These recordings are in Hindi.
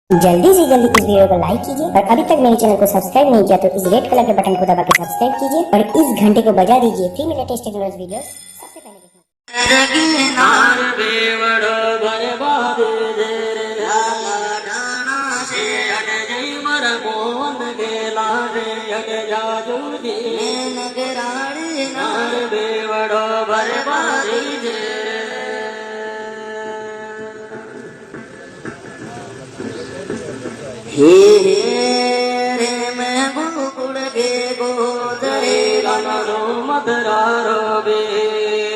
जल्दी से जल्दी इस वीडियो को लाइक कीजिए और अभी तक मेरे चैनल को सब्सक्राइब नहीं किया तो इस रेड कलर के बटन को दबा के सब्सक्राइब कीजिए और इस घंटे को बजा दीजिए फ्री में लेटेस्ट टेक्नोलॉजी वीडियो सबसे पहले देखने। हे रे मैं गोकुल के गोदरे गनो मदरारो बे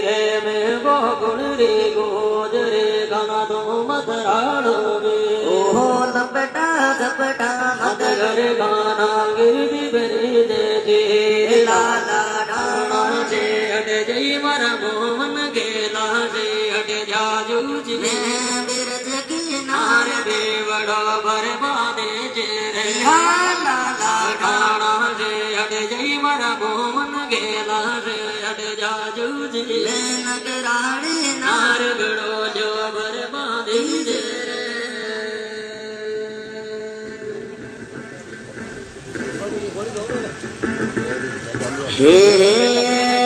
रे मैं गोकुल रे गोदरे गनो मदरारो बे ओहो लपटा झपटा मदर गाना गिरदी बरे दे लाला डाना से हट जई मर मोहन गेला से हट जाजू जी मैं बिरज की नार बेवड़ो बरबादे लाला डाना रे हट जई मरा मोहन गेला रे हट जाजू जी नगराड़ी नार गड़ो जो बरबादी जे हे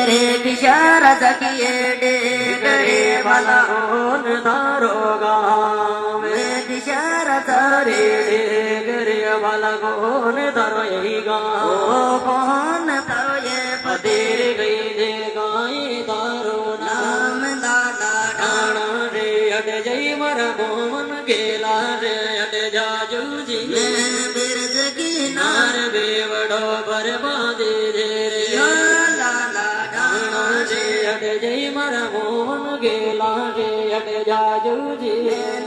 रे बिचारा जगिए डे करे भला होन दारोगा वे बिचारा तारे वाला कौन तरो यही गाओ कौन तरो ये पदेर गई दे गाई तारो नाम दादा डाना रे हट जई मर मोहन गेला रे हट जाजू जी बिरज की नार बेवड़ो बरबादे रे लाला डाना रे हट जई मर मोहन गेला रे हट जाजू जी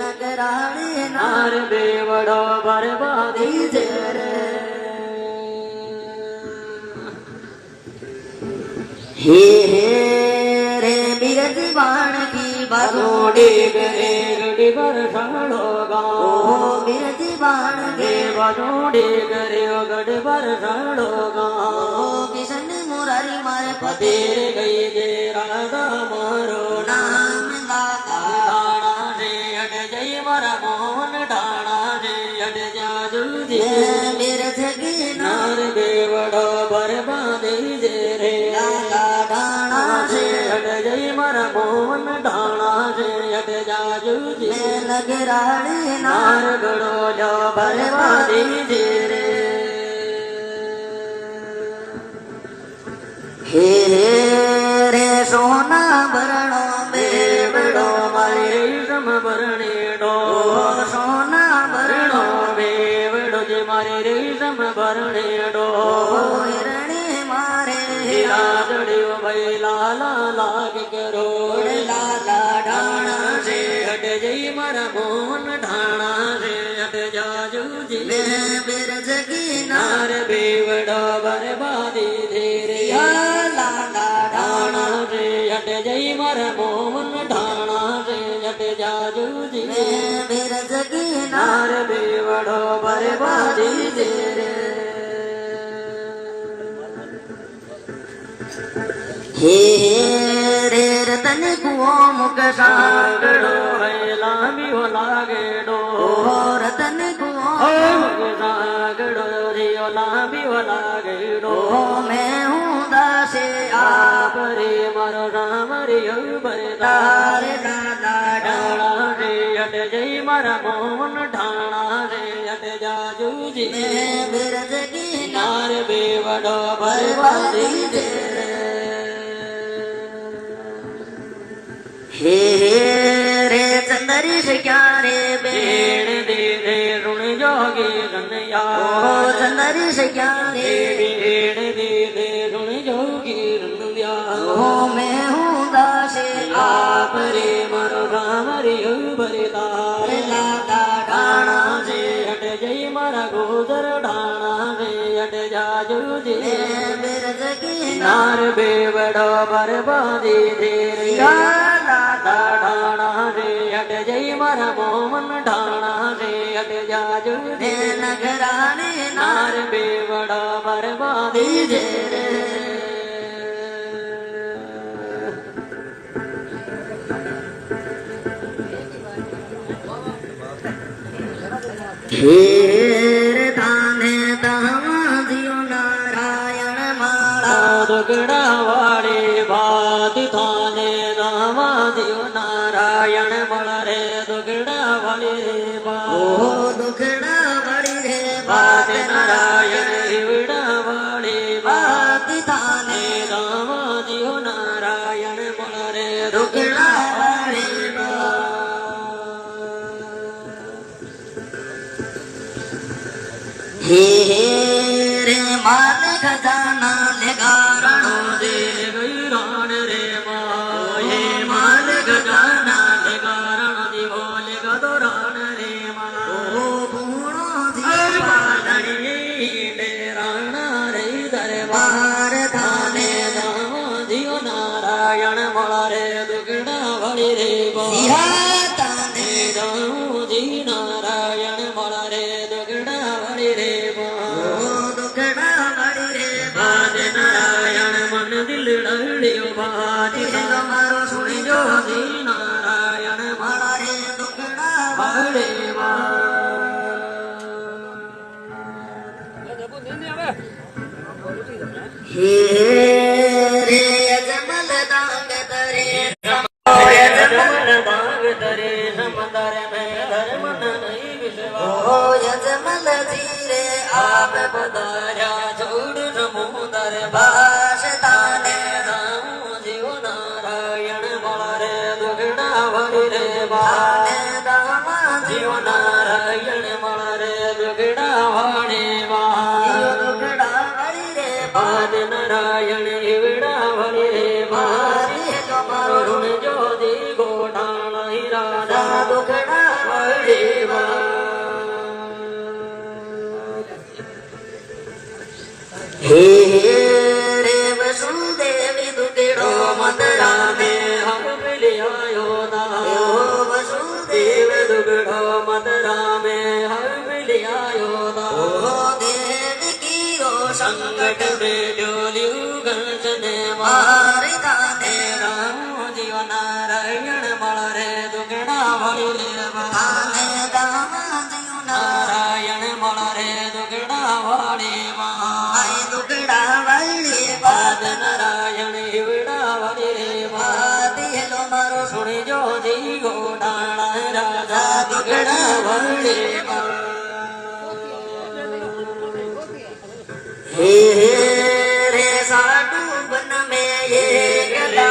नगराणी नार बेवड़ो बरबादी हे रे बिरज बाण की बाजोड़े गरे गड़ी पर ठाड़ो गाओ बिरज बाण के बाजोड़े गरे गड़ पर ठाड़ो गाओ किशन मुरारी मारे पतेर गई दे राधा मारो नाम दाता डाना रे हट जई मारा मोहन डाना रे हट जाजू जी बिरज की नार बेवड़ो बरबादी जे रे लाला डाना रे हट जई मारा मोहन डाना रे हट जाजू जी नगराड़ी नार गड़ो जो बरबादी जे रे हे रे सोना भरणो बेवड़ो मारे रेशम भरणेडो सोना भरणो बेवड़ो जे मारे रेशम भरणेडो हिरणे मारे हीरा जड़ियो भाई लाला लाग करो लाला डाना से हट जई मारा मोहन ढाणा से हट जाजू जी बिरज की नार बेवड़ो बरबादी धीरे लाला डाना से हट जई मारा मोहन ढाणा से हट जाजू जी बिरज की नार बेवड़ो बरबादी धीरे हे रे रतन कुओ मुख सागड़ो है लामी हो लागेडो रतन कुओ मुख सागड़ो रियो लामी हो लागेडो मैं हूँ दासे आप रे मारो राम रियो बरदार दादा डाला रे हट जई मारा मोहन ढाणा रे हट जाजू जी बिरज की नार बेवड़ो बरबादी जे हे रे चंदरी से क्या रे बेण दे रे ऋण जोगी रनया चंदरी से क्या रे बेण दे रे ऋण जोगी रनया मैं हूँ दासे आप रे मरो राम रे बरदार लाला डाना से हट जई मारा गोदर डाना से हट जाजू जी बिरज की नार बेवड़ो बरबादी धीरे डाना रे हट जई मारा मोहन ढाणा रे हट जाजू रे नगराणी नार बेवड़ो बरबादी जे हेर ताने दामादियो नारायण माला दुगड़ा वाले बात थाने दामादियो नारायण माला रे दुगड़ा वाले बात ओ दुगड़ा वाली रे बात नारायण हिवड़ा वाले बात थाने दामादियो नारायण माला रे दुगड़ा वाले हे रे माल खजाना ले गारणो दे गैरान रे हे माल खजाना ले गारण दिवो ले गदोरान रे ओ पूर्णो धी पादणी ले राणा रे दरबार थाने दामो दियो नारायण मला रे दुगड़ा वाली रे ताने दामो जी नारायण मला रे दुगड़ा वाली रे दुगड़ा वाली रे बाज नारायण मन दिल डलियो बाज मारो सुनी जो जी नारायण मला रे दुगड़ा वाली हे रे अजमल दांग तरे यजमल दांग तरे समंदर में धर्म नहीं विश्वास ओ यजमल जी रे आप पधारा छोड़ समुदर भाष ताने दामो जीव नारायण मला रे दुगड़ा वाली रे बाने दामा जीव नारायण मला रे दुगड़ा वाली दुगड़ा वाली रे बान नारायण हिवड़ा वाली रे बारी तुम्हारो ऋण जो दी गोटाणा ही राधा दुगड़ा वाली हे रे वसुदेवी दुगड़ो मदरा में हम मिलिया योदा वसुदेव दुगड़ो मदरा में हम मिलिया योदा देव की रो संकट में डोलियो गंजने मारे दाने राम जीव नारायण मला रे दुगड़ा वाली रे बाने दामा जीव नारायण मला रे दुगड़ा वाली दुगड़ा वाली बात नारायण हिवड़ा वाली रे बात हेलो मारो सुनी जो जी गोडाणा राजा दुगड़ा वाली हे रे साधु बन में ये गला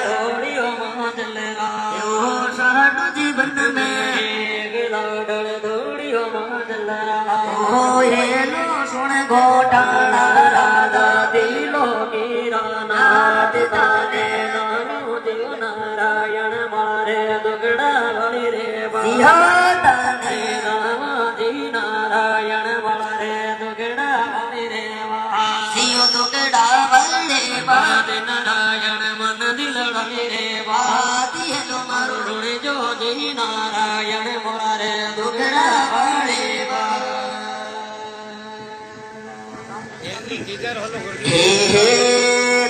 ढोलियो मादल रायो साधु जीवन में गला ढोलियो मादल रायो हेलो सुन गोटाणा राधा दिलो कीरा नाथ ताने नानो दियो नारायण मारे दुगड़ा वाली रे सिया ताने नामा जी नारायण मारे दुगड़ा वाली रे सियो दुगड़ा वाली बात नारायण मन दिल वाली रे बात ये तुम्हारो ऋण जो जी नारायण मारे दुगड़ा वाली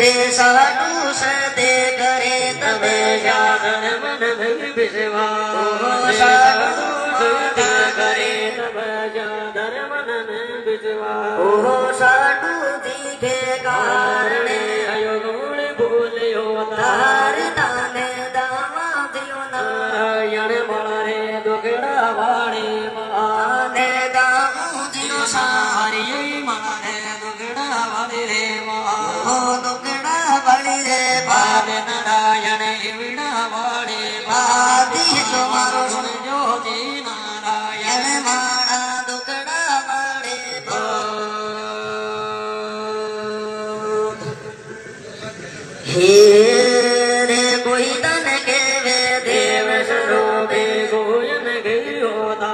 रे साधु सदे करे तबे जागरण मन भई विश्वास साधु सदे करे तबे जागरण मन में विश्वास ओ साधु जी के कारणे अयो गुण बोलियो तार ताने दामा दियो नारायण मला रे दुगड़ा वाली माने दामो दियो सारी मला रे दुगड़ा वाली रे ओ दुगड़ा वाली रे बाल नारायण हिवड़ा वाली बाती तुम्हारो सुन जो जी नारायण मारा दुगड़ा वाली हे रे कोई तन के वे देव सरोबे गोयन गयोदा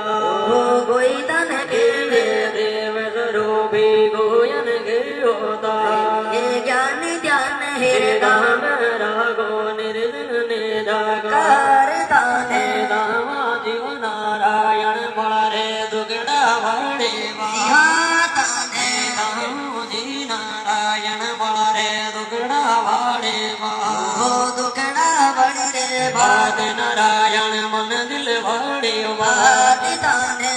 कोई तन के वे देव सरोबे गोयन गयोदा ज्ञान ध्यान हे दाम रागो निर्जन ने जाकार ताने दामा जीव नारायण मला रे दुगड़ा वाले ताने दामो जी नारायण मला रे दुगड़ा वाले दुगड़ा वाली रे बात नारायण मन दिल वाले बात ताने